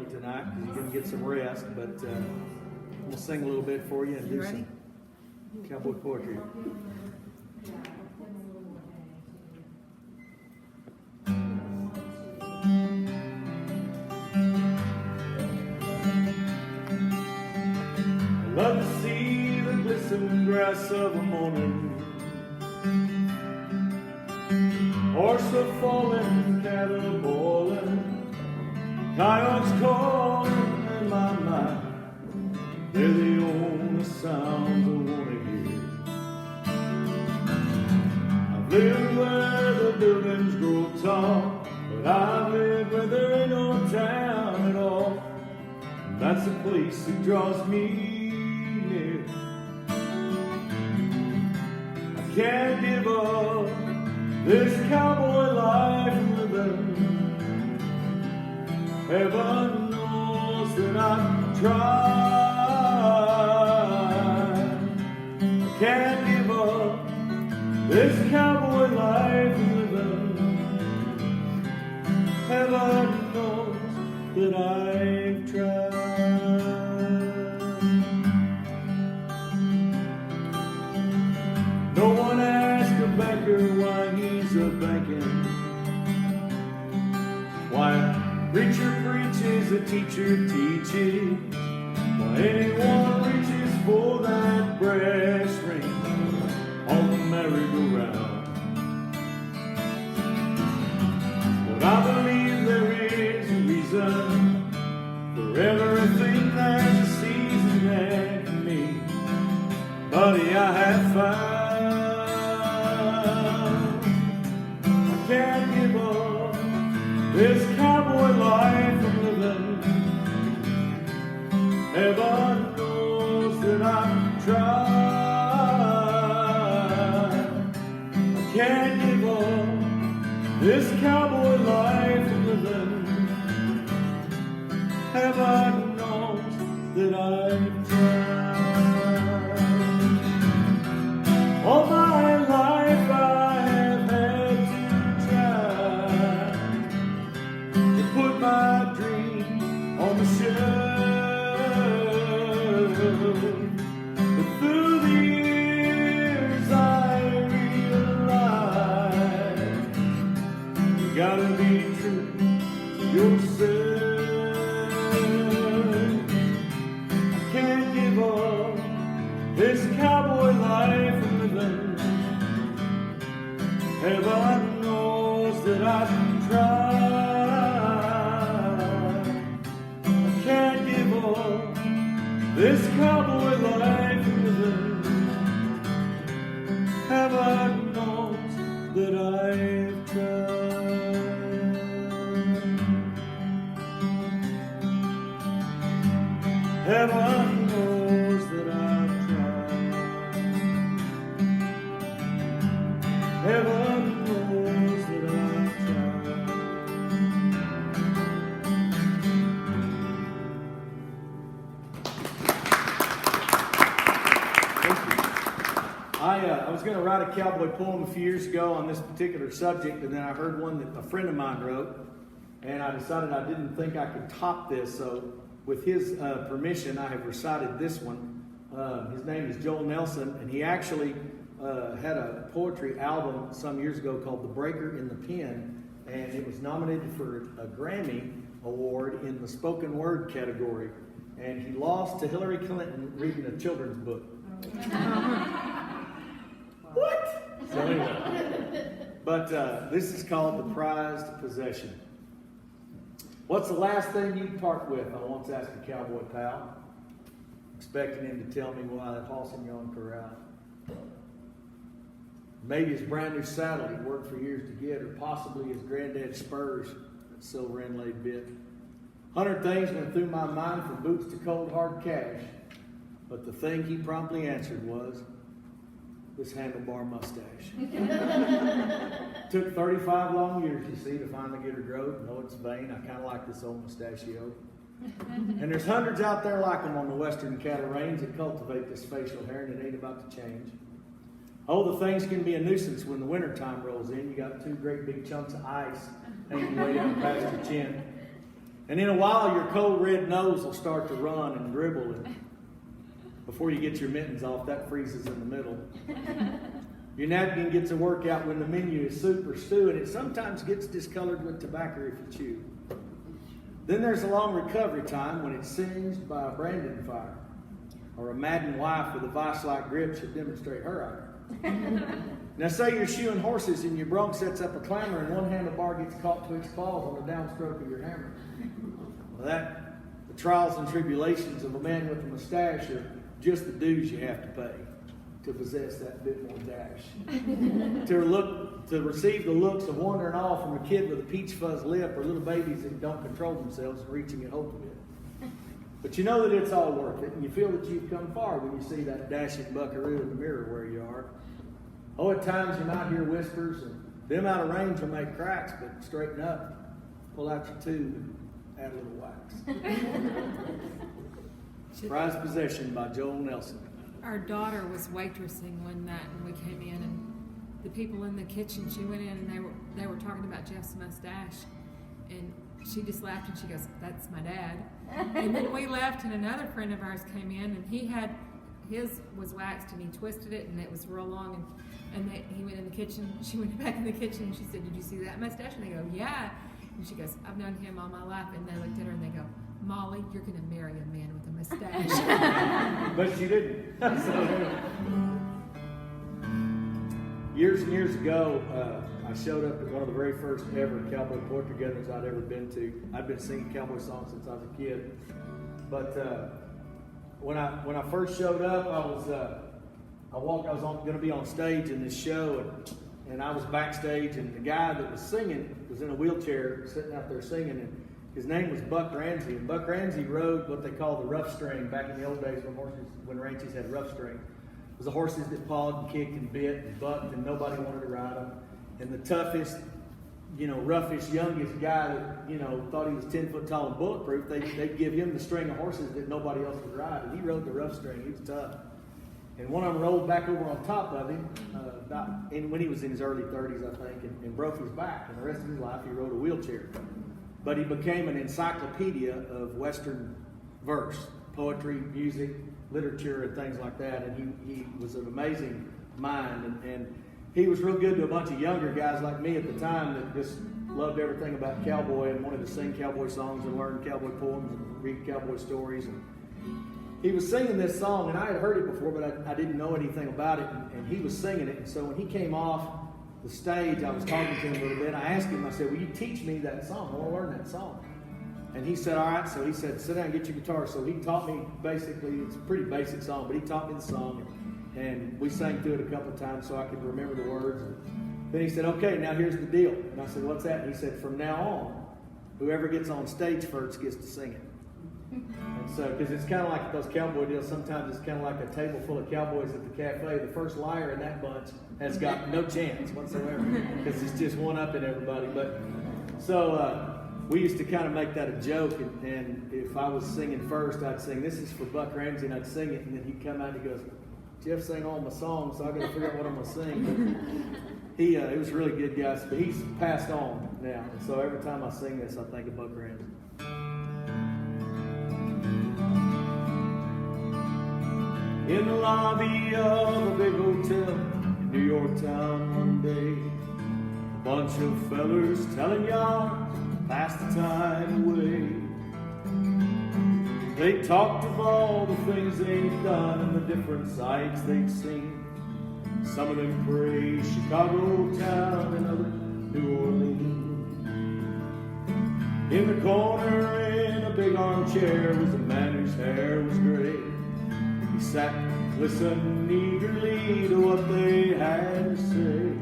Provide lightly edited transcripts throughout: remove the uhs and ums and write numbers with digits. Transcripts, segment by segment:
late tonight because you're going to get some rest, but we'll sing a little bit for you and do some cowboy poetry. I love to see the glistening grass of a morning, horse a falling, cattle boiling, coyotes calling in my mind. They're the only sounds I want to hear. I've lived where the buildings grow tall, but I've lived where there ain't no town at all. That's the place that draws me near. I can't give up this cowboy life I'm living. Heaven knows that I've tried. I can't give up this cowboy life I'm living. Heaven knows that I've tried. No one asked a banker why he's a banking. Why a preacher preaches, a teacher teaches. Why anyone reaches for that brass ring on the merry-go-round. But I believe there is a reason for everything. There's a season and for me, buddy, I have found. I can't give up this cowboy life I'm living. Heaven knows that I've tried. I can't give up this cowboy life I'm living. Heaven knows that I've tried. All my life I have had to try to put my dream on the shelf. But through the years I realize you gotta be true to yourself. I can't give up this cowboy life I'm living. Heaven knows that I've tried. I can't give up this cowboy life I'm living. Heaven knows that I've tried. Heaven knows that I've tried. Heaven knows that I've tried. I was going to write a cowboy poem a few years ago on this particular subject, and then I heard one that a friend of mine wrote, and I decided I didn't think I could top this, so with his permission, I have recited this one. His name is Joel Nelson, and he actually had a poetry album some years ago called The Breaker in the Pen, and it was nominated for a Grammy Award in the spoken word category, and he lost to Hillary Clinton reading a children's book. What? So anyway, but this is called The Prized Possession. What's the last thing you'd part with? I once asked a cowboy pal, expecting him to tell me why that horse in yon corral. Maybe his brand new saddle he'd worked for years to get, or possibly his granddad's spurs, that silver inlaid bit. 100 things went through my mind, from boots to cold hard cash, but the thing he promptly answered was this handlebar mustache. Took 35 long years, you see, to finally get her growed. No, it's vain. I kind of like this old mustachio. And there's hundreds out there like them on the western cattle range that cultivate this facial hair, and it ain't about to change. Oh, the things can be a nuisance when the wintertime rolls in. You got two great big chunks of ice hanging way down past your chin. And in a while, your cold red nose will start to run and dribble. And before you get your mittens off, that freezes in the middle. Your napkin gets a workout when the menu is soup or stew, and it sometimes gets discolored with tobacco if you chew. Then there's a long recovery time when it's singed by a Brandon fire, or a maddened wife with a vice-like grip should demonstrate her ire. Now say you're shoeing horses and your bronc sets up a clamor and one handlebar gets caught to its claws on the downstroke of your hammer. Well, the trials and tribulations of a man with a mustache are just the dues you have to pay to possess that bit more dash. to receive the looks of wonder and awe from a kid with a peach fuzz lip or little babies that don't control themselves and reaching at hope a bit. But you know that it's all worth it, and you feel that you've come far when you see that dashing buckaroo in the mirror where you are. Oh, at times you might hear whispers, and them out of range will make cracks, but straighten up, pull out your tube, and add a little wax. Prized Possession by Joel Nelson. Our daughter was waitressing one night when we came in, and the people in the kitchen, she went in and they were talking about Jeff's mustache, and she just laughed and she goes, "That's my dad." And then we left, and another friend of ours came in, and his was waxed, and he twisted it, and it was real long, and he went in the kitchen. She went back in the kitchen, and she said, "Did you see that mustache?" And they go, "Yeah." And she goes, "I've known him all my life." And they looked at her and they go, "Molly, you're going to marry a man with a mustache." But she didn't. Years and years ago, I showed up at one of the very first ever cowboy poetry gatherings I'd ever been to. I'd been singing cowboy songs since I was a kid. But when I first showed up, I was going to be on stage in this show, and I was backstage, and the guy that was singing was in a wheelchair sitting out there singing, and his name was Buck Ramsey. And Buck Ramsey rode what they call the rough string back in the old days when ranches had rough string. It was the horses that pawed and kicked and bit and bucked, and nobody wanted to ride them. And the toughest, roughest, youngest guy that, thought he was 10 foot tall and bulletproof, they'd give him the string of horses that nobody else would ride. And he rode the rough string. He was tough. And one of them rolled back over on top of him when he was in his early 30s, I think, and broke his back. And the rest of his life, he rode a wheelchair. But he became an encyclopedia of Western verse, poetry, music, literature, and things like that. And he was an amazing mind. And he was real good to a bunch of younger guys like me at the time that just loved everything about cowboy and wanted to sing cowboy songs and learn cowboy poems and read cowboy stories. And he was singing this song, and I had heard it before, but I didn't know anything about it. And he was singing it. And so when he came off the stage, I was talking to him a little bit. I asked him, I said, "Will you teach me that song? I want to learn that song." And he said, "All right." So he said, "Sit down and get your guitar." So he taught me basically, it's a pretty basic song, but he taught me the song. And we sang through it a couple of times so I could remember the words. And then he said, "Okay, now here's the deal." And I said, "What's that?" And he said, "From now on, whoever gets on stage first gets to sing it." And so, because it's kind of like those cowboy deals, sometimes it's kind of like a table full of cowboys at the cafe. The first liar in that bunch has got no chance whatsoever because it's just one up in everybody. But so we used to kind of make that a joke. And if I was singing first, I'd sing, "This is for Buck Ramsey," and I'd sing it. And then he'd come out and he goes, "Jeff sang all my songs, so I got to figure out what I'm going to sing." But he was really good, guys. But he's passed on now. And so every time I sing this, I think of Buck Ramsey. In the lobby of a big hotel in New York town one day, a bunch of fellers telling yarns passed the time away. They talked of all the things they'd done and the different sights they'd seen. Some of them praised Chicago town and others New Orleans. In the corner in a big armchair was a man whose hair was gray. He sat and listened eagerly to what they had to say.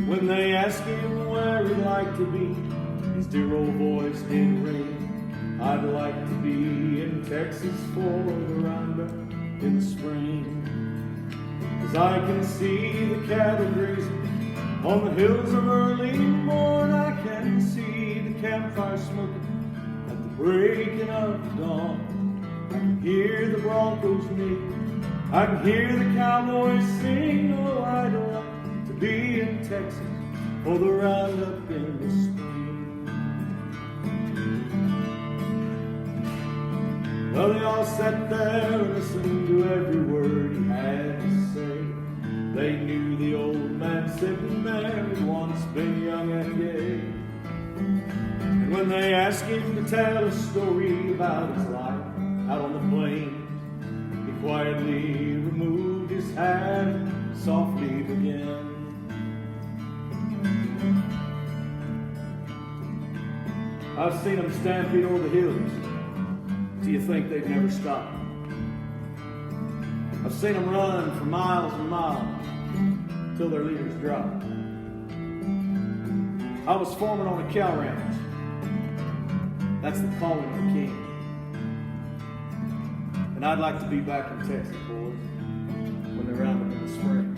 When they asked him where he'd like to be, his dear old voice did ring. "I'd like to be in Texas for the roundup in the spring. 'Cause I can see the cattle grazing on the hills of early morn. I can see the campfire smoking at the breaking of dawn. I can hear the broncos neigh. I can hear the cowboys sing. Oh, I'd like to be in Texas for the roundup in the spring." Well, they all sat there and listened to every word he had to say. They knew the old man sitting there had once been young and gay. And when they asked him to tell a story about his life out on the plains, he quietly removed his hat and softly began. I've seen them stampede over the hills. Do you think they'd never stop? I've seen them run for miles and miles till their leaders drop. I was foreman on a cow ranch. That's the calling of the king. And I'd like to be back in Texas, boys, when they round up in the spring.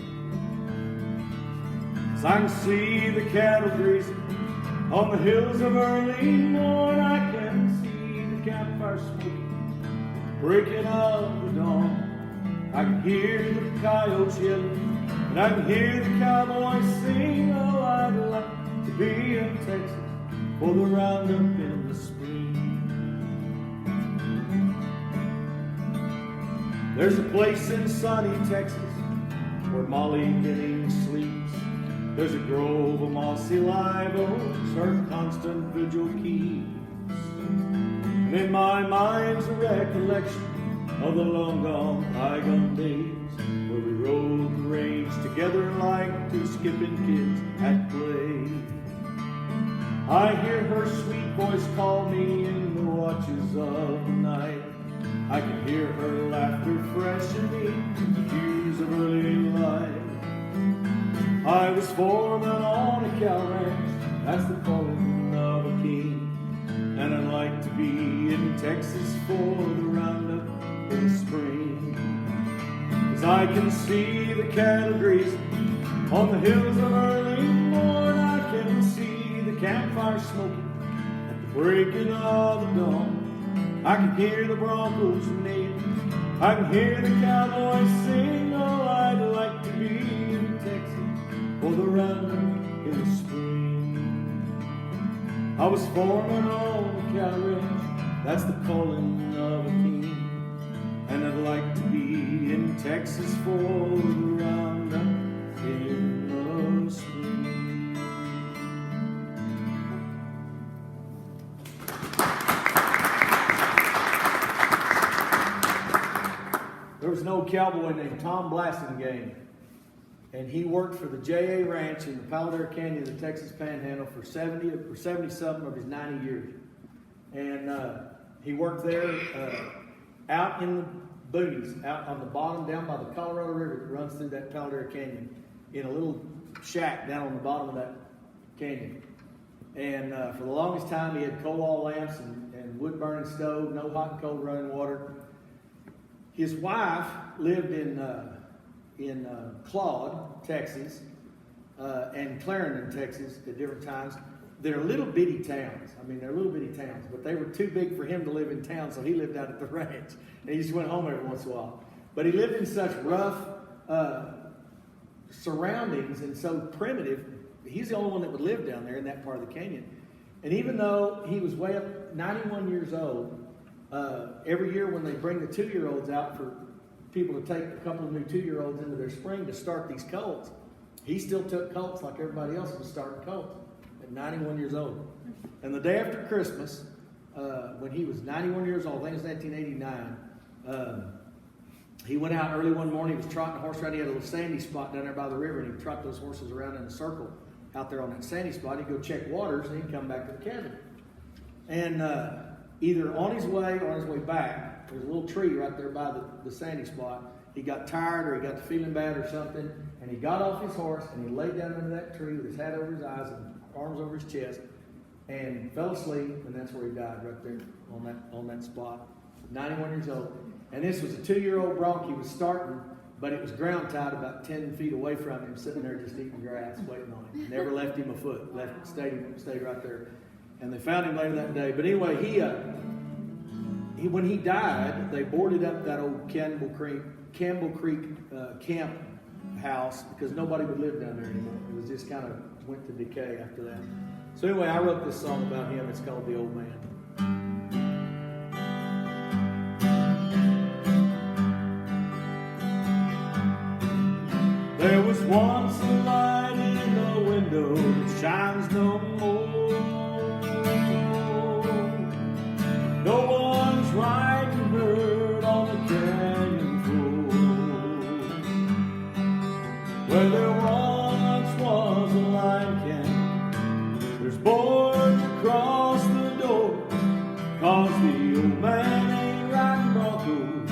'Cause I can see the cattle grazing on the hills of early morn. I can see the campfire smoking, breaking of the dawn. I can hear the coyotes yelling, and I can hear the cowboys sing. Oh, I'd like to be in Texas for the roundup in the spring. There's a place in sunny Texas where Molly Jennings sleeps. There's a grove of mossy live oaks her constant vigil keeps. And in my mind's a recollection of the long gone, bygone days where we rode the range together like two skipping kids at play. I hear her sweet voice call me in the watches of the night. I can hear her laughter fresh in the hues of early light. I was foreman on a cow ranch, that's the calling of a king. And I'd like to be in Texas for the roundup in the spring. 'Cause I can see the cattle grazing on the hills of early morn. I can see the campfire smoking at the breaking of the dawn. I can hear the broncos neigh, I can hear the cowboys sing. Oh, I'd like to be in Texas for the roundup in the spring. I was foreman on the cow ranch, that's the calling of a king. And I'd like to be in Texas for the roundup in the spring. There was an old cowboy named Tom Blasingame, and he worked for the J.A. Ranch in the Palo Duro Canyon of the Texas Panhandle for 70-something of his 90 years. And he worked there out in the boonies, out on the bottom, down by the Colorado River that runs through that Palo Duro Canyon, in a little shack down on the bottom of that canyon. And for the longest time, he had coal oil lamps and wood-burning stove, no hot and cold running water. His wife lived in Claude, Texas, and Clarendon, Texas, at different times. They're little bitty towns. I mean, they're little bitty towns, but they were too big for him to live in town, so he lived out at the ranch. And he just went home every once in a while. But he lived in such rough surroundings and so primitive. He's the only one that would live down there in that part of the canyon. And even though he was way up, 91 years old, every year when they bring the 2-year-olds out for people to take a couple of new 2-year-olds into their spring to start these colts, he still took colts like everybody else was starting colts at 91 years old. And the day after Christmas, when he was 91 years old, I think it was 1989, he went out early one morning. He was trotting a horse around. He had a little sandy spot down there by the river, and he'd trot those horses around in a circle out there on that sandy spot. He'd go check waters, and he'd come back to the cabin. And either on his way or on his way back, there's a little tree right there by the sandy spot. He got tired or he got to feeling bad or something, and he got off his horse and he laid down under that tree with his hat over his eyes and arms over his chest and fell asleep, and that's where he died, right there on that spot. 91 years old. And this was a 2-year-old bronc he was starting, but it was ground tied about 10 feet away from him, sitting there just eating grass, waiting on him. Never left him a foot. Stayed right there. And they found him later that day. But anyway, he when he died, they boarded up that old Campbell Creek camp house because nobody would live down there anymore. It was just kind of went to decay after that. So anyway, I wrote this song about him. It's called The Old Man. There was once a light in the window that shines no more. No one's riding herd on the canyon floor. Where there once was a line camp, there's boards across the door, 'cause the old man ain't riding Broncos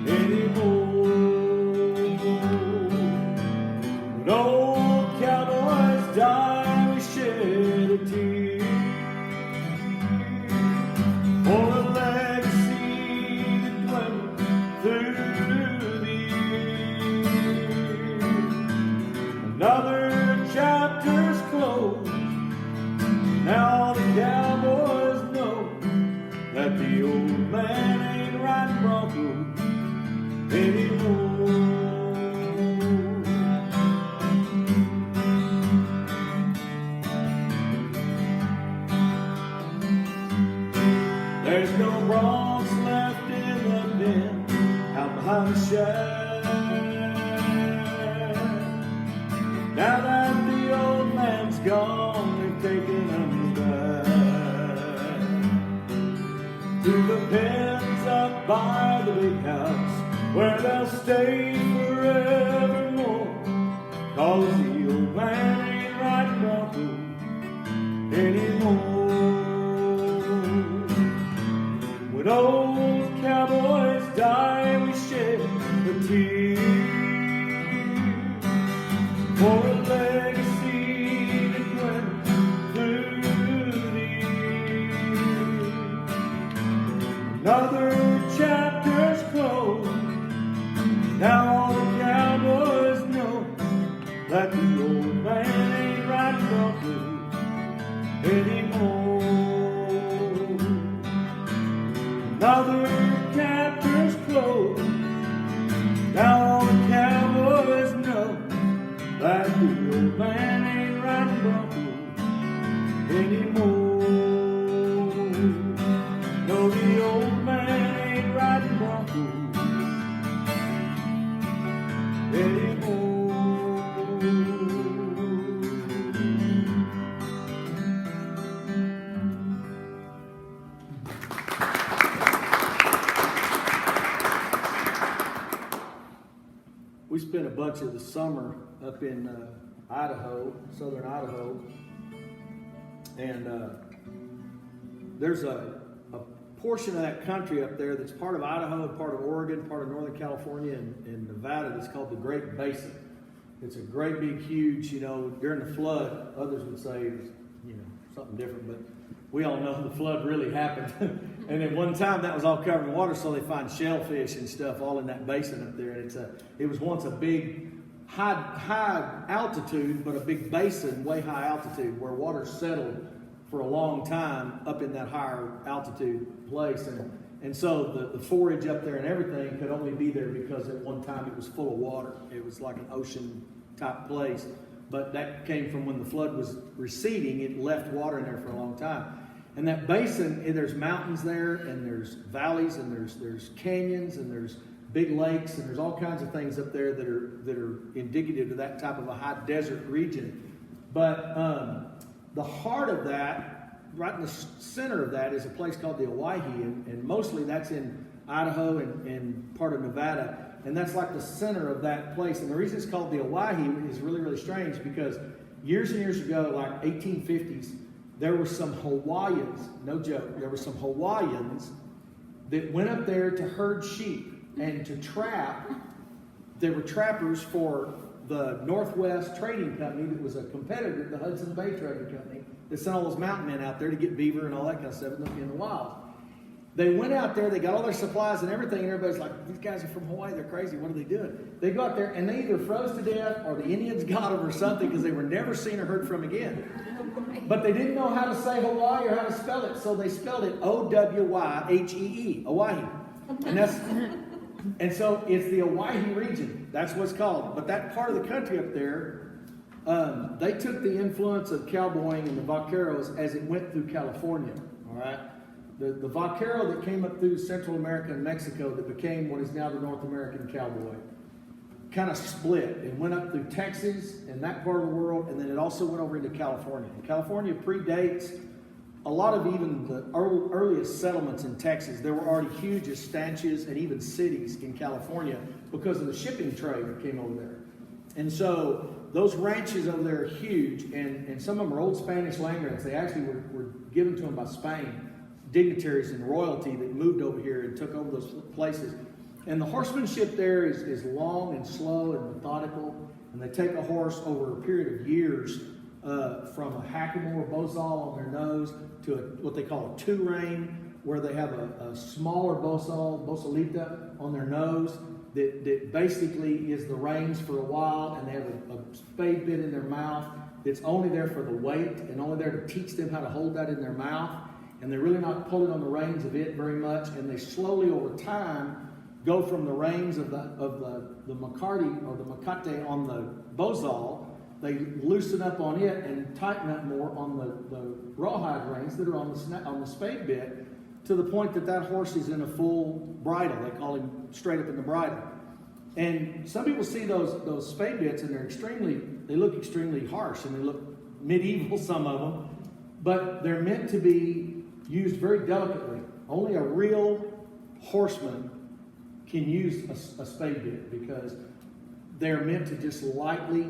anymore. When old cowboys die, we shed a tear for a legacy that went through the years. Another chapter's closed. Now the cowboys know that the old man ain't riding Broncos anymore. There's no broncs left in the pen out behind the shack. Now that the old man's gone, they've taken him back to the pens up by the big house, where they'll stay forevermore. 'Cause the old man ain't riding Broncos anymore. When old cowboys die, we shed a tear for a legacy that went through the years. Another chapter's closed. Now all the cowboys know that the old man ain't riding Broncos anymore. Another chapter's closed. Now all the cowboys know that the old man ain't riding Broncos anymore. No, the old man ain't riding Broncos anymore. We spent a bunch of the summer up in Idaho, southern Idaho, and there's a portion of that country up there that's part of Idaho, part of Oregon, part of Northern California, and Nevada that's called the Great Basin. It's a great big, huge, during the flood, others would say it was, something different, but we all know the flood really happened. And at one time that was all covered in water, so they find shellfish and stuff all in that basin up there. And it was once a big high altitude, but a big basin, way high altitude, where water settled for a long time up in that higher altitude place. And so the forage up there and everything could only be there because at one time it was full of water. It was like an ocean type place. But that came from when the flood was receding, it left water in there for a long time. And that basin, there's mountains there, and there's valleys, and there's canyons, and there's big lakes, and there's all kinds of things up there that are indicative of that type of a high desert region. But the heart of that, right in the center of that, is a place called the Owyhee, and mostly that's in Idaho and part of Nevada. And that's like the center of that place. And the reason it's called the Owyhee is really, really strange, because years and years ago, like 1850s, there were some Hawaiians, no joke, there were some Hawaiians that went up there to herd sheep and to trap. They were trappers for the Northwest Trading Company that was a competitor to the Hudson Bay Trading Company that sent all those mountain men out there to get beaver and all that kind of stuff in the wild. They went out there, they got all their supplies and everything, and everybody's like, these guys are from Hawaii, they're crazy, what are they doing? They go out there and they either froze to death or the Indians got them or something, because they were never seen or heard from again. But they didn't know how to say Hawaii or how to spell it, so they spelled it O-W-Y-H-E-E, Owyhee. And so it's the Owyhee region, that's what it's called. But that part of the country up there, they took the influence of cowboying and the vaqueros as it went through California, all right? The vaquero that came up through Central America and Mexico that became what is now the North American cowboy. kind of split and went up through Texas and that part of the world, and then it also went over into California. And California predates a lot of even the earliest settlements in Texas. There were already huge estancias and even cities in California because of the shipping trade that came over there. And so those ranches over there are huge, and some of them are old Spanish land grants. They actually were given to them by Spain, dignitaries and royalty that moved over here and took over those places. And the horsemanship there is long and slow and methodical, and they take a horse over a period of years from a hackamore bozal on their nose to what they call a two-rein, where they have a smaller bozalita on their nose that basically is the reins for a while, and they have a spade bit in their mouth that's only there for the weight and only there to teach them how to hold that in their mouth. And they're really not pulling on the reins of it very much, and they slowly over time go from the reins of the McCarty or the Macate on the bozal. They loosen up on it and tighten up more on the rawhide reins that are on the spade bit, to the point that horse is in a full bridle. They call him straight up in the bridle. And some people see those spade bits, and they look extremely harsh, and they look medieval, some of them, but they're meant to be used very delicately. Only a real horseman can use a spade bit, because they're meant to just lightly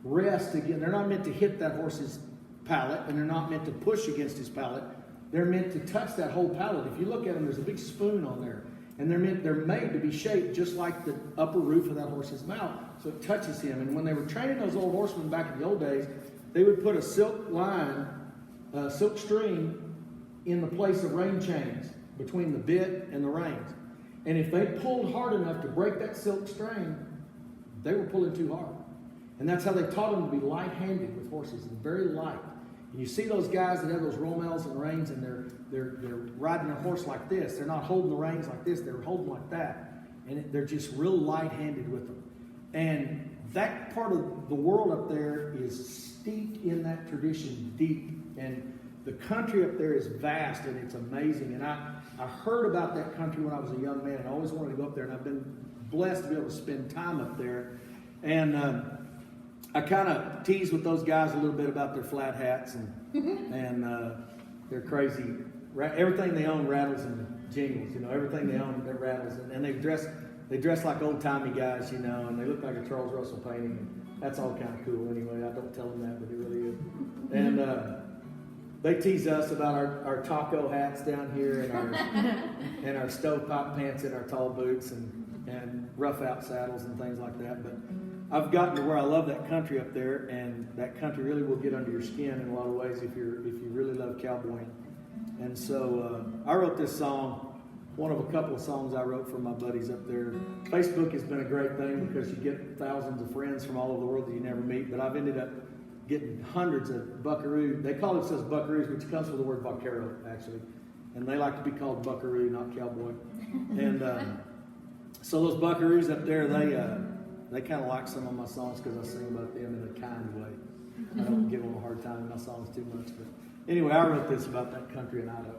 rest again. They're not meant to hit that horse's palate, and they're not meant to push against his palate. They're meant to touch that whole palate. If you look at them, there's a big spoon on there, and they're made to be shaped just like the upper roof of that horse's mouth, so it touches him. And when they were training those old horsemen back in the old days, they would put a silk string in the place of rein chains between the bit and the reins. And if they pulled hard enough to break that silk string, they were pulling too hard. And that's how they taught them to be light-handed with horses, and very light. And you see those guys that have those romels and reins, and they're riding their horse like this. They're not holding the reins like this. They're holding like that. And they're just real light-handed with them. And that part of the world up there is steeped in that tradition deep. And the country up there is vast, and it's amazing. And I heard about that country when I was a young man. I always wanted to go up there, and I've been blessed to be able to spend time up there. And I kind of tease with those guys a little bit about their flat hats and their crazy. Everything they own rattles and jingles. Everything they own that rattles, and they dress like old timey guys, and they look like a Charles Russell painting. And that's all kind of cool. Anyway, I don't tell them that, but it really is. And they tease us about our taco hats down here, and our stovepipe pants and our tall boots and rough out saddles and things like that. But I've gotten to where I love that country up there, and that country really will get under your skin in a lot of ways if you really love cowboying. And so I wrote this song, one of a couple of songs I wrote for my buddies up there. Facebook has been a great thing because you get thousands of friends from all over the world that you never meet, but I've ended up getting hundreds of buckaroo. They call themselves buckaroos, which comes from the word vaquero, actually. And they like to be called buckaroo, not cowboy. And so those buckaroos up there, they kind of like some of my songs because I sing about them in a kind way. I don't give them a hard time in my songs too much. But anyway, I wrote this about that country in Idaho.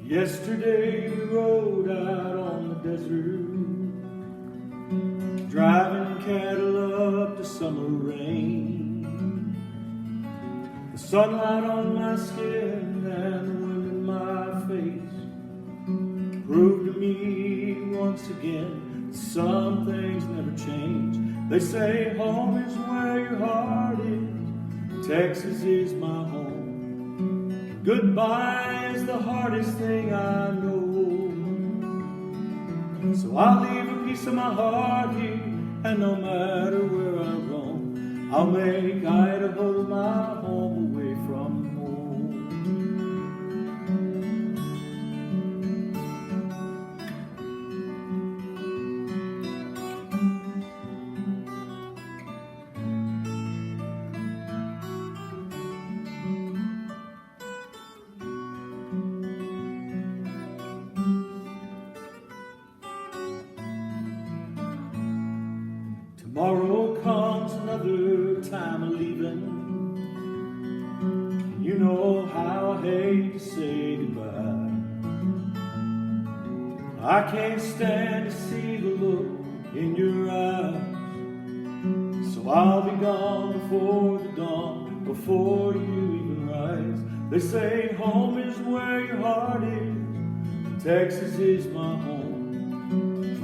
Yesterday we rode out on the desert, driving cattle up to summer rain. The sunlight on my skin and the wind in my face proved to me once again that some things never change. They say home is where your heart is, Texas is my home. Goodbye is the hardest thing I know. So I'll leave a piece of my heart here, and no matter where I roam, I'll make Idaho my home away from home. Tomorrow comes another time of leaving. You know how I hate to say goodbye. I can't stand to see the look in your eyes. So I'll be gone before the dawn, before you even rise. They say home is where your heart is, and Texas is my home.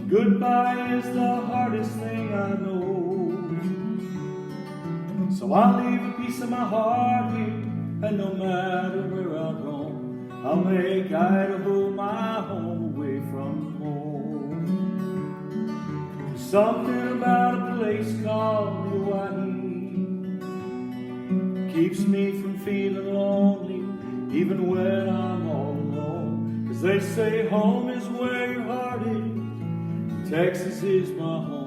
Goodbye is the hardest thing I know. So I'll leave a piece of my heart here, and no matter where I roam, I'll make Idaho my home away from home. There's something about a place called Hawaii keeps me from feeling lonely, even when I'm all alone. 'Cause they say home is where your heart is, Texas is my home.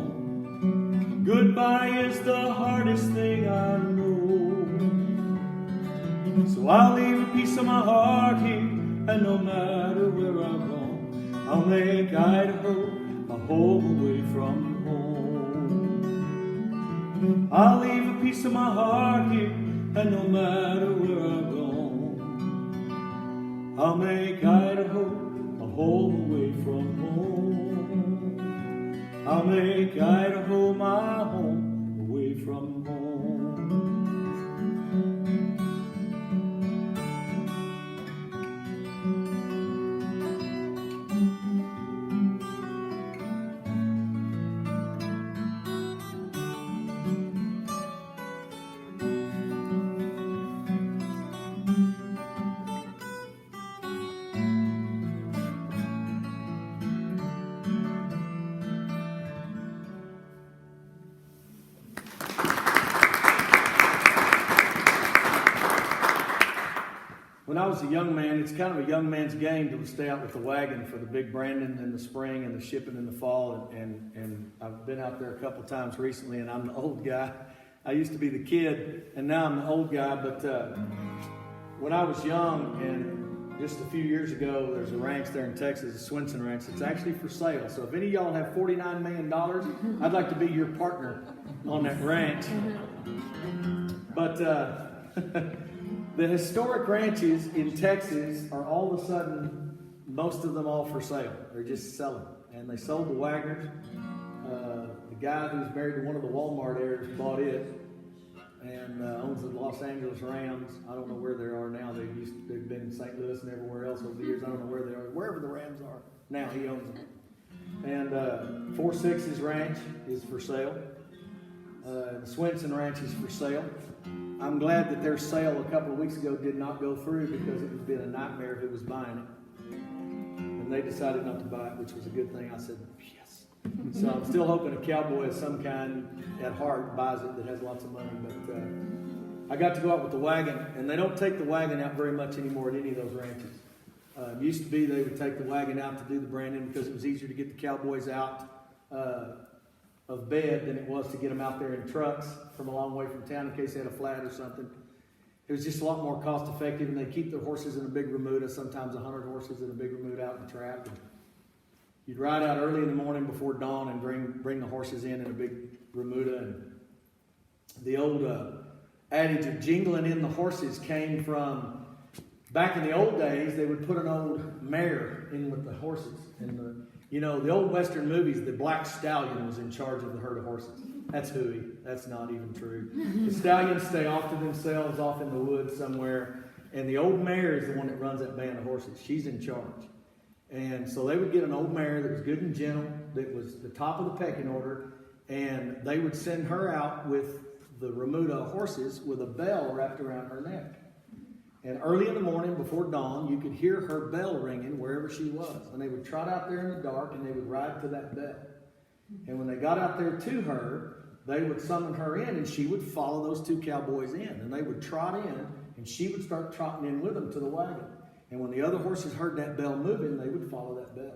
Goodbye is the hardest thing I know. So I'll leave a piece of my heart here, and no matter where I roam, I'll make Idaho a home away from home. I'll leave a piece of my heart here, and no matter where I roam, I'll make Idaho a home away from home. I'll make Idaho my home away from home. When I was a young man, it's kind of a young man's game to stay out with the wagon for the big branding in the spring and the shipping in the fall. And I've been out there a couple times recently, and I'm the old guy. I used to be the kid, and now I'm the old guy. But when I was young, and just a few years ago, there's a ranch there in Texas, the Swenson Ranch. It's actually for sale. So if any of y'all have $49 million, I'd like to be your partner on that ranch. But the historic ranches in Texas are all of a sudden, most of them all for sale. They're just selling. And they sold the Wagners. The guy who's married to one of the Walmart heirs bought it and owns the Los Angeles Rams. I don't know where they are now. They've been in St. Louis and everywhere else over the years. I don't know where they are. Wherever the Rams are, now he owns them. And 4-6's ranch is for sale. The Swenson Ranch is for sale. I'm glad that their sale a couple of weeks ago did not go through, because it would have been a nightmare who was buying it. And they decided not to buy it, which was a good thing. I said, yes. So I'm still hoping a cowboy of some kind at heart buys it that has lots of money. But I got to go out with the wagon, and they don't take the wagon out very much anymore at any of those ranches. It used to be they would take the wagon out to do the branding because it was easier to get the cowboys out of bed than it was to get them out there in trucks from a long way from town in case they had a flat or something. It was just a lot more cost effective, and they keep their horses in a big remuda, sometimes 100 horses in a big remuda out in the trap. And you'd ride out early in the morning before dawn and bring the horses in a big remuda. And the old adage of jingling in the horses came from back in the old days. They would put an old mare in with the horses, and the old Western movies, the Black Stallion was in charge of the herd of horses. That's hooey. That's not even true. The stallions stay off to themselves, off in the woods somewhere. And the old mare is the one that runs that band of horses. She's in charge. And so they would get an old mare that was good and gentle, that was the top of the pecking order. And they would send her out with the remuda of horses with a bell wrapped around her neck. And early in the morning, before dawn, you could hear her bell ringing wherever she was. And they would trot out there in the dark, and they would ride to that bell. And when they got out there to her, they would summon her in, and she would follow those two cowboys in. And they would trot in, and she would start trotting in with them to the wagon. And when the other horses heard that bell moving, they would follow that bell.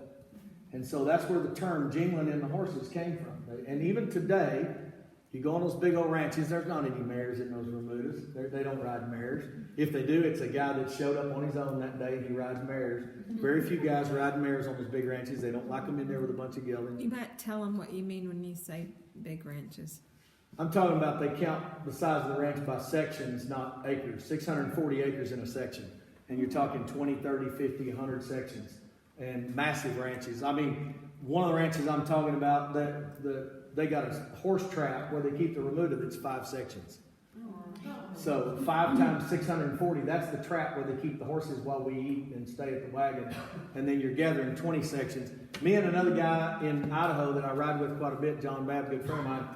And so that's where the term jingling in the horses came from. And even today, you go on those big old ranches, there's not any mares in those remudas. They don't ride mares. If they do, it's a guy that showed up on his own that day and he rides mares. Very few guys ride mares on those big ranches. They don't like them in there with a bunch of gelding. You might tell them what you mean when you say big ranches. I'm talking about they count the size of the ranch by sections, not acres. 640 acres in a section. And you're talking 20, 30, 50, 100 sections. And massive ranches. I mean, one of the ranches I'm talking about, they got a horse trap where they keep the remuda that's 5 sections. So 5 times 640, that's the trap where they keep the horses while we eat and stay at the wagon. And then you're gathering 20 sections. Me and another guy in Idaho that I ride with quite a bit, John Babb, good friend of mine,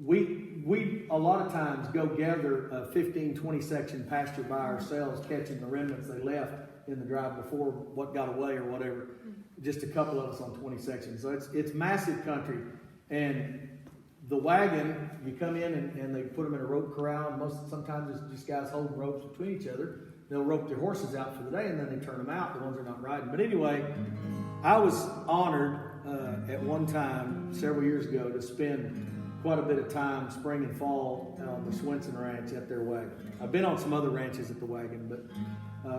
we a lot of times go gather a 15, 20 section pasture by ourselves, catching the remnants they left in the drive before what got away or whatever. Just a couple of us on 20 sections. So it's massive country. And the wagon, you come in and they put them in a rope corral. And sometimes it's just guys holding ropes between each other. They'll rope their horses out for the day and then they turn them out, the ones they're not riding. But anyway, I was honored at one time, several years ago, to spend quite a bit of time, spring and fall, on the Swenson Ranch at their wagon. I've been on some other ranches at the wagon, but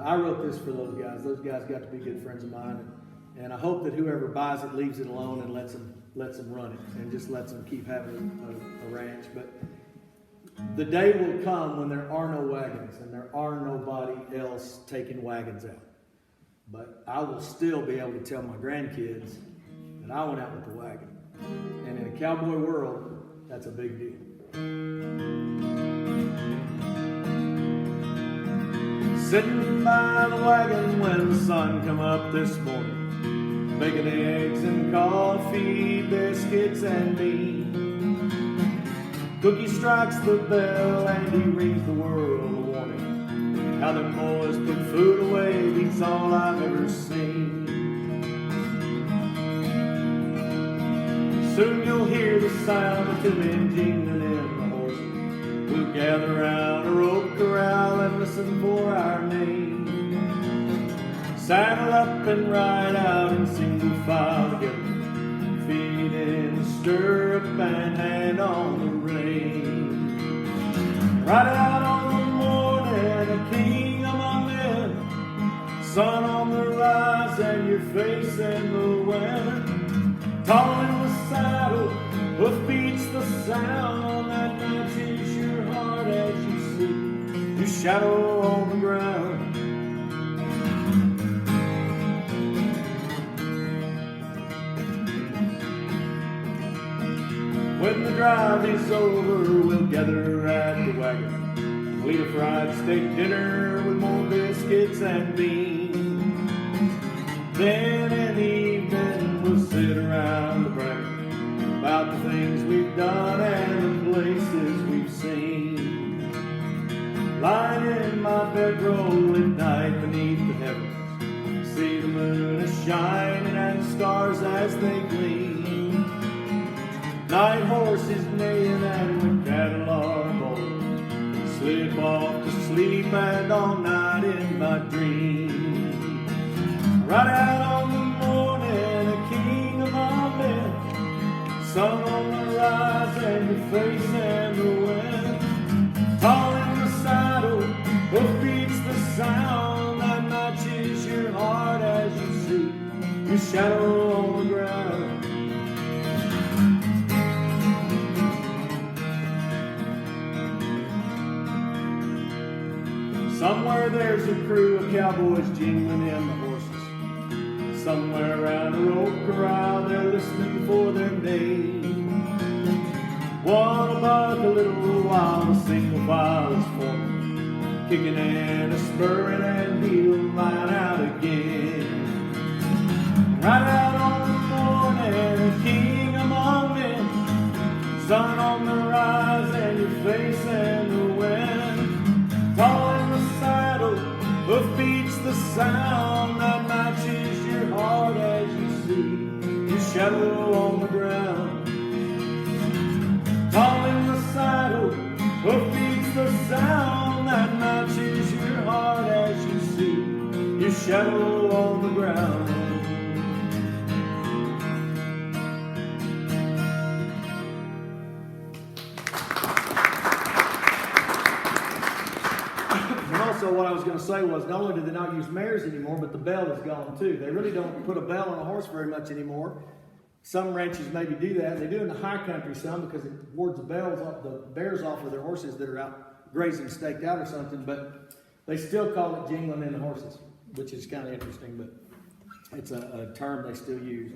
I wrote this for those guys. Those guys got to be good friends of mine. And I hope that whoever buys it leaves it alone and lets them run it and just lets them keep having a ranch. But the day will come when there are no wagons and there are nobody else taking wagons out. But I will still be able to tell my grandkids that I went out with the wagon. And in a cowboy world, that's a big deal. Sitting by the wagon when the sun come up this morning, bacon, eggs, and coffee, biscuits, and beans. Cookie strikes the bell and he rings the world a warning. How them boys put food away beats all I've ever seen. Soon you'll hear the sound of 2 men jingling in the horses. We'll gather round a rope corral and listen for our name. Saddle up and ride out in single file together. Feet in the stirrup and hand on the rein. Ride out on the morning, a king among men. Sun on the rise and your face in the wind. Tall in the saddle, hoof beats the sound that matches your heart as you sleep, your shadow on the ground. When the drive is over, we'll gather at the wagon. We'll eat a fried steak dinner with more biscuits and beans. Then in the evening, we'll sit around the bracket about the things we've done and the places we've seen. Lying in my bedroll at night beneath the heavens, see the moon a-shining and the stars as they gleam. Night horses neighing and when cattle are born, slip off to sleep and all night in my dreams. Ride out on the morning, a king among men. Sun on the rise and your face in the wind. Tall in the saddle, hoof beats the sound that matches your heart as you see your shadow on the ground. Somewhere there's a crew of cowboys jingling in the horses. Somewhere around a rope corral they're listening for their name. One above a little while, a single file is forming, kicking and a spurring and he'll line out again. Right out on the morning, a king among men. Sun on the rise and your face in the wind. Tall in the saddle, hoof beats the sound that matches your heart as you see your shadow on the ground. Tall in the saddle, hoof beats the sound that matches your heart as you see your shadow on the ground. Also, what I was going to say was, not only do they not use mares anymore, but the bell is gone too. They really don't put a bell on a horse very much anymore. Some ranches maybe do that. They do in the high country some because it wards the bears off of their horses that are out grazing, staked out or something. But they still call it jingling in the horses, which is kind of interesting. But it's a term they still use.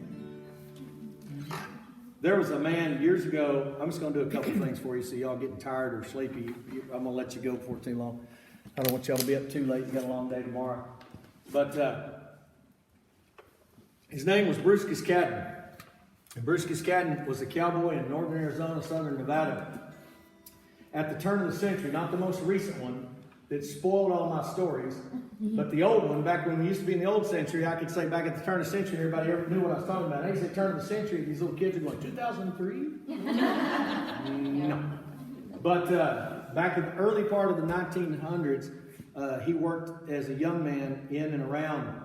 There was a man years ago. I'm just going to do a couple things for you, so y'all getting tired or sleepy. I'm going to let you go before too long. I don't want y'all to be up too late. You got a long day tomorrow. But his name was Bruce Kiskadden. And Bruce Kiskadden was a cowboy in northern Arizona, southern Nevada. At the turn of the century, not the most recent one that spoiled all my stories, but the old one, back when we used to be in the old century, I could say back at the turn of the century, everybody ever knew what I was talking about. They say turn of the century, these little kids are going, 2003? No. But back in the early part of the 1900s, he worked as a young man in and around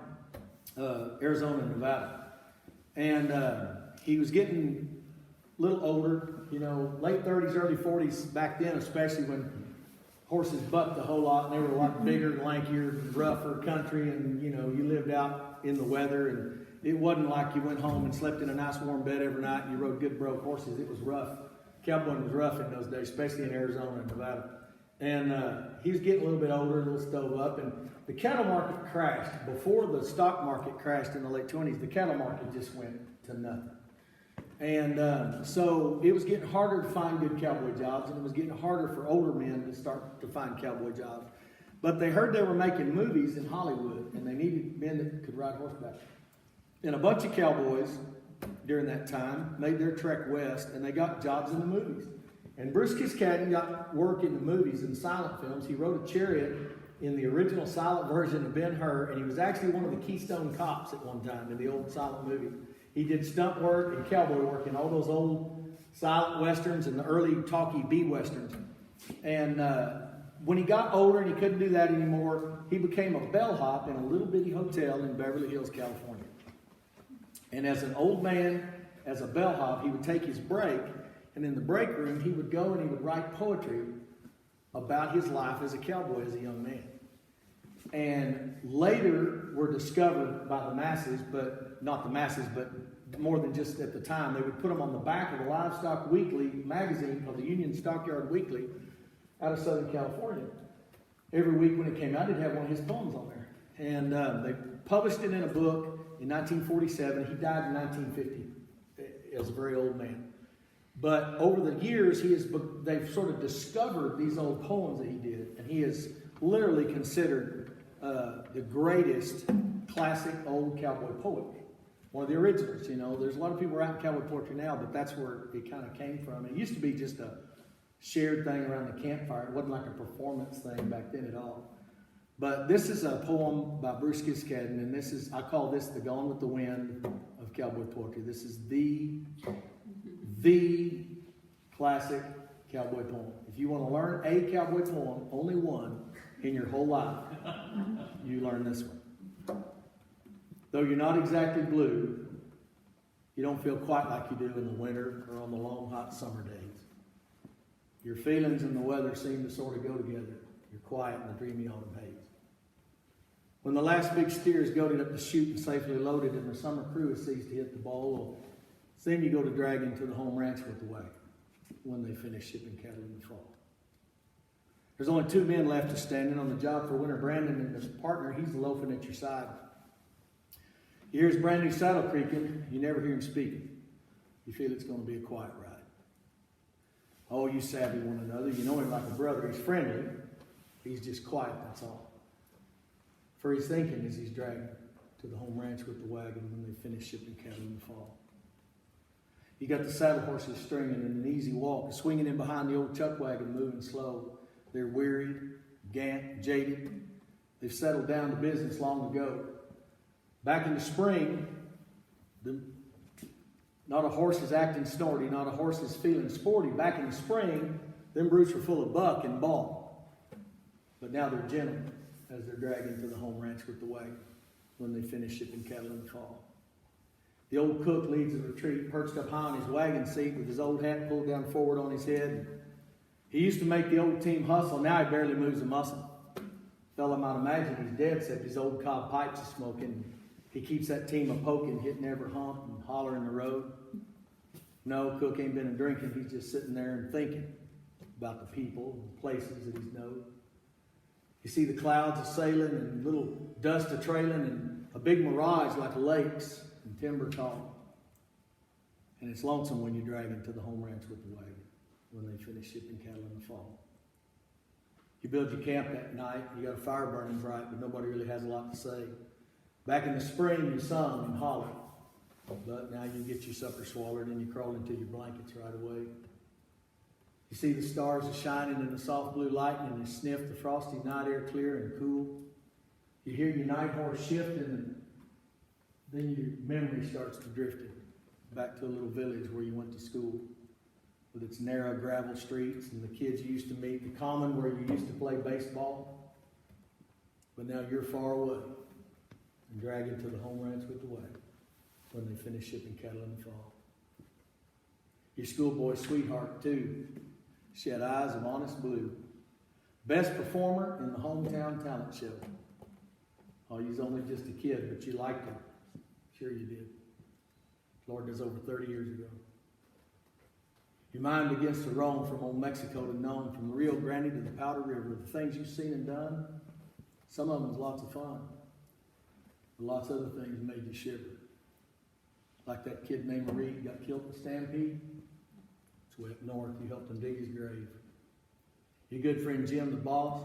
Arizona and Nevada. And he was getting a little older, late 30s, early 40s back then, especially when horses bucked a whole lot and they were a lot bigger and lankier, rougher country, and you lived out in the weather, and it wasn't like you went home and slept in a nice warm bed every night and you rode good broke horses. It was rough. Cowboying was rough in those days, especially in Arizona and Nevada. And he was getting a little bit older, a little stove up, and the cattle market crashed. Before the stock market crashed in the late 20s, the cattle market just went to nothing. And so it was getting harder to find good cowboy jobs, and it was getting harder for older men to start to find cowboy jobs. But they heard they were making movies in Hollywood, and they needed men that could ride horseback. And a bunch of cowboys during that time made their trek west, and they got jobs in the movies. And Bruce Kiskadden got work in the movies and silent films. He rode a chariot in the original silent version of Ben-Hur, and he was actually one of the Keystone Cops at one time in the old silent movie. He did stunt work and cowboy work in all those old silent westerns and the early talkie B westerns. And when he got older and he couldn't do that anymore, he became a bellhop in a little bitty hotel in Beverly Hills, California. And as an old man, as a bellhop, he would take his break, and in the break room, he would go and he would write poetry about his life as a cowboy, as a young man. And later were discovered by the masses, but not the masses, but more than just at the time. They would put them on the back of the Livestock Weekly magazine called the Union Stockyard Weekly out of Southern California. Every week when it came out, it'd have one of his poems on there. And they published it in a book in 1947. He died in 1950 as a very old man. But over the years, they've sort of discovered these old poems that he did, and he is literally considered the greatest classic old cowboy poet. One of the originals, There's a lot of people writing cowboy poetry now, but that's where it kind of came from. It used to be just a shared thing around the campfire. It wasn't like a performance thing back then at all. But this is a poem by Bruce Kiskadden, and I call this the Gone with the Wind of cowboy poetry. This is the classic cowboy poem. If you want to learn a cowboy poem, only one in your whole life, you learn this one. Though you're not exactly blue, you don't feel quite like you do in the winter or on the long, hot summer days. Your feelings and the weather seem to sort of go together. You're quiet in the dreamy autumn haze. When the last big steer is goaded up to shoot and safely loaded and the summer crew has ceased to hit the ball, then you go to drag him to the home ranch with the wagon when they finish shipping cattle in the fall. There's only two men left to standing on the job for winter. Brandon and his partner, he's loafing at your side. You hear his brand new saddle creaking. You never hear him speaking. You feel it's going to be a quiet ride. Oh, you savvy one another. You know him like a brother. He's friendly. He's just quiet, that's all. For he's thinking as he's dragging to the home ranch with the wagon when they finish shipping cattle in the fall. You got the saddle horses stringing in an easy walk, swinging in behind the old chuck wagon, moving slow. They're weary, gant, jaded. They've settled down to business long ago. Back in the spring, not a horse is acting snorty, not a horse is feeling sporty. Back in the spring, them brutes were full of buck and ball. But now they're gentle as they're dragging to the home ranch with the wagon when they finish shipping cattle in the fall. The old cook leads the retreat, perched up high on his wagon seat with his old hat pulled down forward on his head. He used to make the old team hustle. Now he barely moves a muscle. Fella might imagine he's dead, except his old cob pipes are smoking. He keeps that team a poking, hitting every hump and hollering the road. No, Cook ain't been a drinking. He's just sitting there and thinking about the people and places that he's known. You see the clouds a-sailing and little dust a-trailing and a big mirage like lakes and timber tall. And it's lonesome when you drag into the home ranch with the wagon when they finish shipping cattle in the fall. You build your camp that night. You got a fire burning bright, but nobody really has a lot to say. Back in the spring, you sung and hollered. But now you get your supper swallowed and you crawl into your blankets right away. You see the stars are shining in the soft blue light and you sniff the frosty night air clear and cool. You hear your night horse shift and then your memory starts to drift back to a little village where you went to school with its narrow gravel streets and the kids you used to meet, the common where you used to play baseball. But now you're far away and drag into the home ranch with the wagon when they finish shipping cattle in the fall. Your schoolboy sweetheart, too. She had eyes of honest blue. Best performer in the hometown talent show. Oh, you was only just a kid, but you liked her. Sure you did. Lord, that's over 30 years ago. Your mind begins to roam from old Mexico to Nome, from the Rio Grande to the Powder River. The things you've seen and done, some of them was lots of fun. But lots of other things made you shiver. Like that kid named Reed got killed in a stampede. It's way up north. You helped him dig his grave. Your good friend Jim, the boss,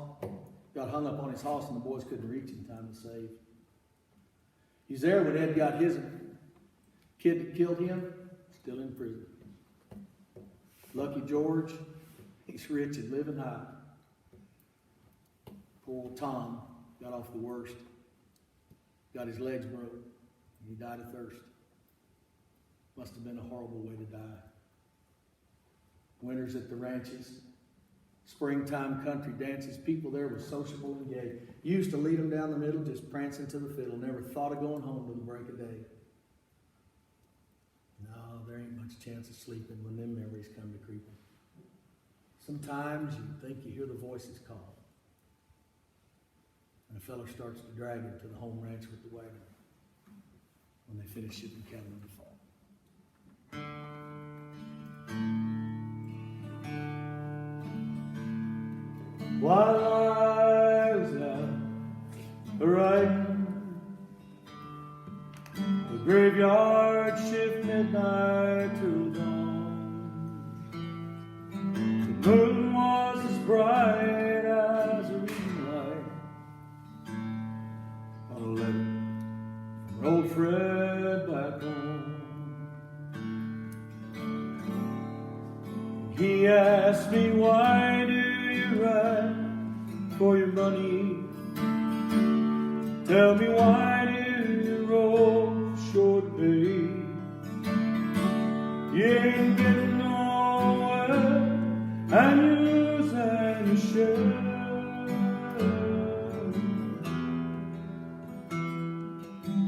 got hung up on his horse and the boys couldn't reach in time to save. He was there when Ed got his kid that killed him, still in prison. Lucky George, he's rich and living high. Poor old Tom got off the worst. Got his legs broke. And he died of thirst. Must have been a horrible way to die. Winters at the ranches, springtime country dances, people there were sociable and gay. You used to lead them down the middle, just prancing to the fiddle. Never thought of going home till the break of day. No, there ain't much chance of sleeping when them memories come to creeping. Sometimes you think you hear the voices call. And a fellow starts to drag him to the home ranch with the wagon when they finish shipping cattle in the fall. While I was out riding the graveyard shift midnight till dawn, the moon was as bright as a reading light on a letter from old Fred back home. He asked me, why do you ride for your money? Tell me, why do you roll short pay? You ain't getting nowhere, and you lose and you share.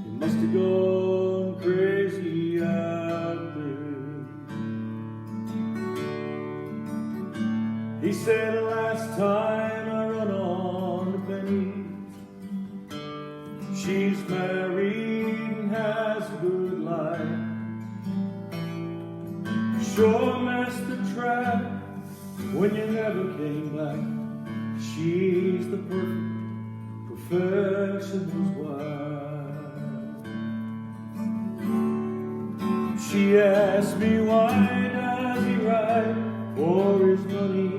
You must have gone crazy out there. He said, the last time I run on the penny, she's married and has a good life. Sure messed the trap when you never came back. She's the perfect professional's wife. She asked me, why does he ride for his money?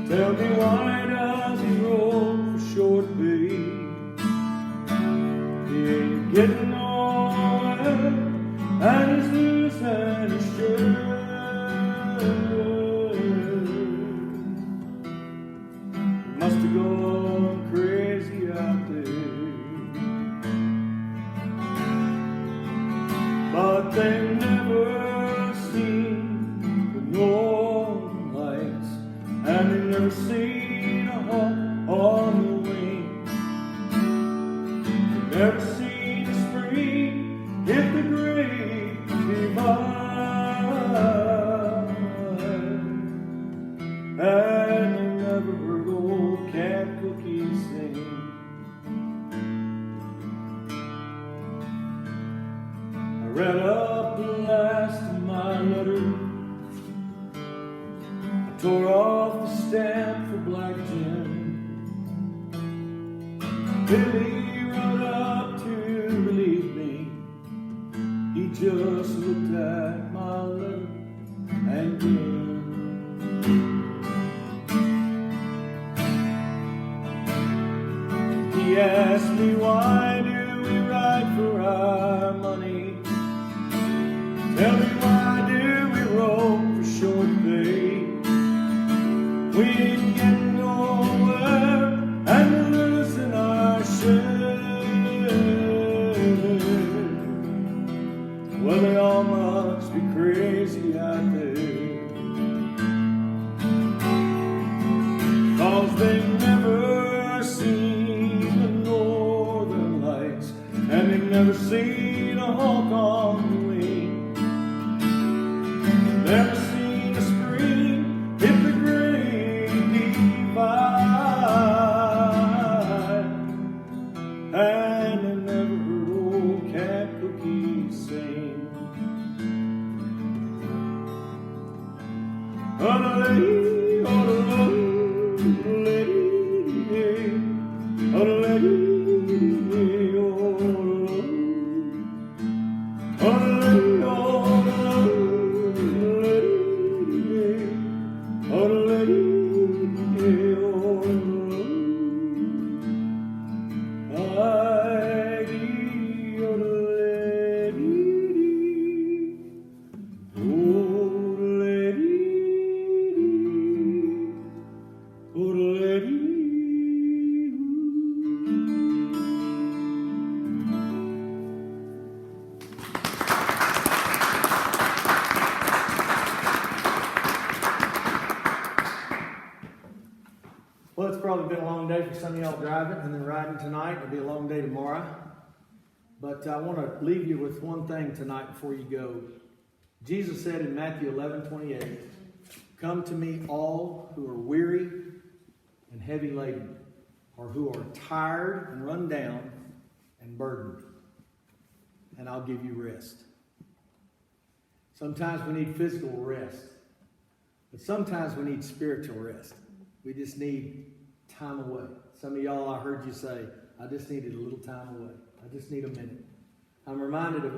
Tell me, why does he roll for short pay? He ain't getting nowhere, and he's loose and he's sure. He must have gone crazy out there. But they never seen the northern lights, and they never seen a hawk on the wing. They never seen a spring hit the great divide, and they never heard old Camp Cookie sing. read up the last of my letter. I tore off the stamp for Black Jim. Billy rode up to relieve me. He just looked at my letter and grinned. He asked me, why do we write for our money? Tell me, why do we roll for short pay? We ain't getting nowhere and we're losing our share. Well, they all must be crazy out there, 'cause they've never seen the northern lights, and they've never seen a hawk on the wing. Never seen a spring hit the great divide, and they never heard old Cat Cookie sing. Oh-da-lady, oh-da-lady, oh-da-lady, Well, it's probably been a long day for some of y'all driving and then riding tonight. It'll be a long day tomorrow. But I want to leave you with one thing tonight before you go. Jesus said in Matthew 11:28, "Come to me all who are weary and heavy laden, or who are tired and run down and burdened, and I'll give you rest." Sometimes we need physical rest, but sometimes we need spiritual rest. We just need time away. Some of y'all, I heard you say, I just needed a little time away. I just need a minute. I'm reminded of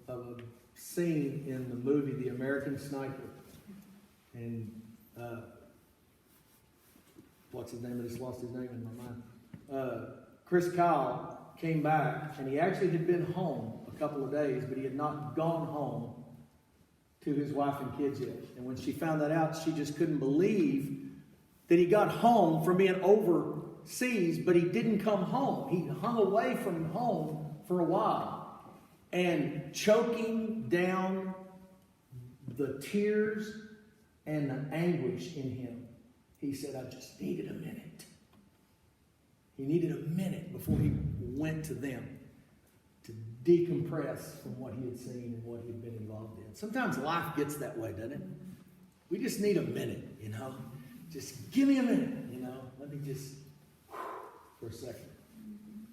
a scene in the movie The American Sniper. And what's his name? I just lost his name in my mind. Chris Kyle came back, and he actually had been home a couple of days, but he had not gone home to his wife and kids yet. And when she found that out, she just couldn't believe that he got home from being overseas, but he didn't come home. He hung away from home for a while. And choking down the tears and the anguish in him, he said, I just needed a minute. He needed a minute before he went to them to decompress from what he had seen and what he had been involved in. Sometimes life gets that way, doesn't it? We just need a minute, you know. Just give me a minute, you know. Let me just, for a second.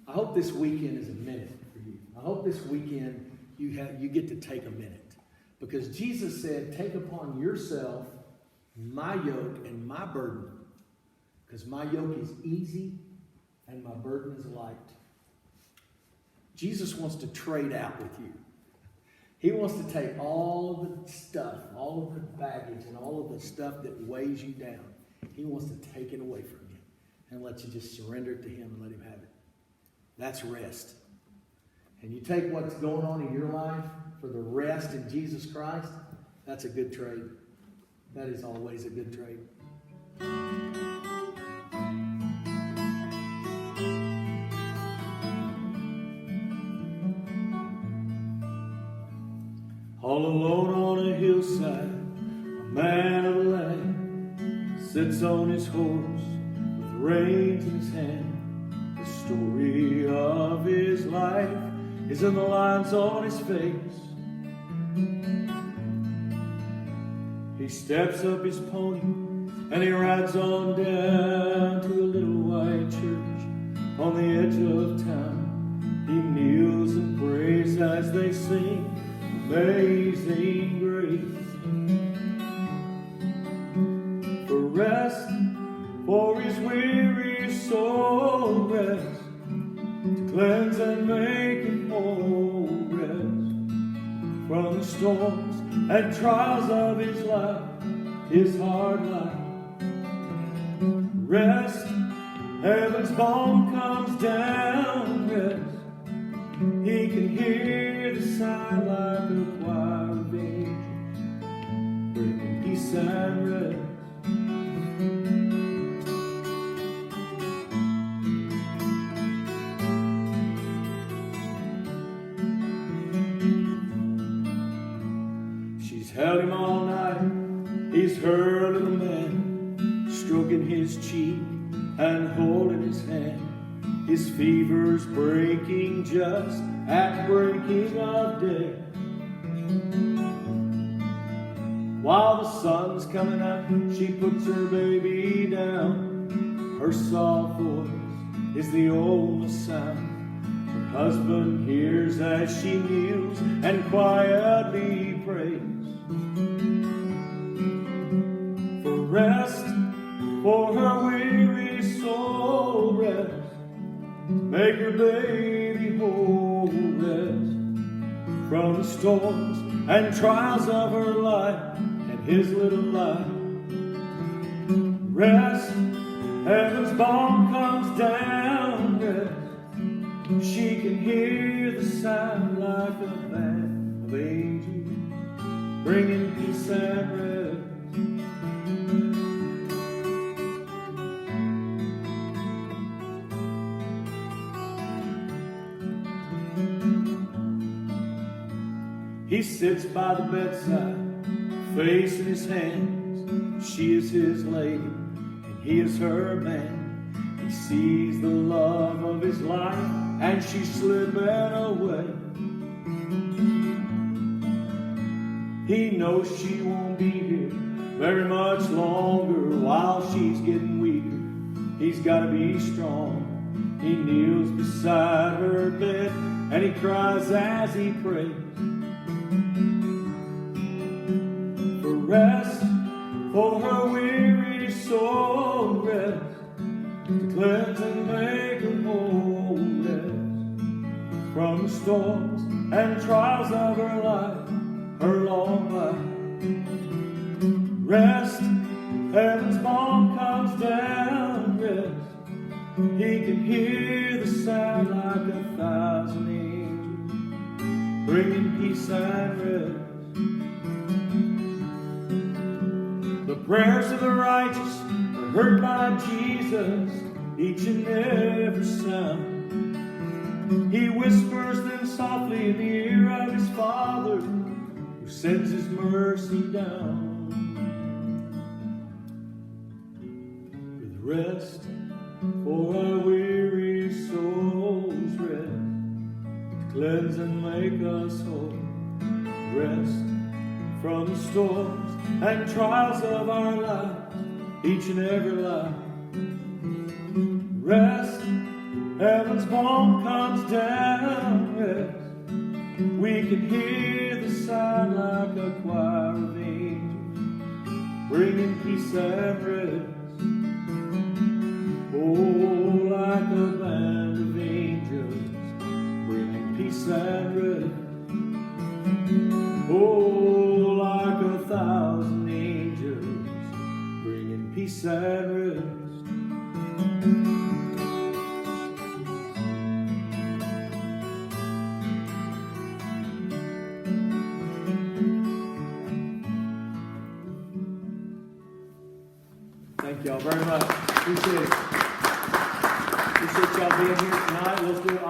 I hope this weekend is a minute for you. I hope this weekend you get to take a minute. Because Jesus said, take upon yourself my yoke and my burden. Because my yoke is easy and my burden is light. Jesus wants to trade out with you. He wants to take all of the stuff, all of the baggage, and all of the stuff that weighs you down. He wants to take it away from you and let you just surrender it to him and let him have it. That's rest. And you take what's going on in your life for the rest in Jesus Christ, that's a good trade. That is always a good trade. All alone on a hillside, a man of the land sits on his horse with reins in his hand. The story of his life is in the lines on his face. He steps up his pony and he rides on down to a little white church on the edge of town. He kneels and prays as they sing amazing grace. For rest, for his weary soul rest, to cleanse and make him whole. Rest from the storms and trials of his life, his hard life. Rest, heaven's balm comes down. Rest, he can hear the sound like a choir of angels, bringing peace and rest. She's held him all night, he's her little man, stroking his cheek and holding his hand. His fever's breaking just at breaking of day. While the sun's coming up, she puts her baby down. Her soft voice is the only sound her husband hears as she kneels and quietly prays. For rest, for her weary soul rest, make her baby whole. Rest from the storms and trials of her life and his little life. Rest, heaven's balm comes down. Rest, she can hear the sound like a band of angels, bringing peace and rest. He sits by the bedside, face in his hands. She is his lady, and he is her man. He sees the love of his life, and she's slipping away. He knows she won't be here very much longer while she's getting weaker. He's got to be strong. He kneels beside her bed, and he cries as he prays. For rest, for her weary soul rest, to cleanse and make her whole. Rest from the storms and trials of her life, her long life. Rest, heaven's balm comes down. Rest, he can hear the sound like 1,000 angels, bringing peace and rest. The prayers of the righteous are heard by Jesus, each and every sound. He whispers them softly in the ear of his Father, who sends his mercy down. With rest, for our weary souls rest, to cleanse and make us whole. Rest from the storms and trials of our lives, each and every life. Rest, heaven's balm comes down. Rest, we can hear the sound like a choir of angels, bringing peace and rest. Oh, like a band of angels, bringing peace and rest. Oh, like 1,000 angels, bringing peace and rest. Thank y'all very much. Appreciate it. Appreciate y'all being here tonight. Let's do it.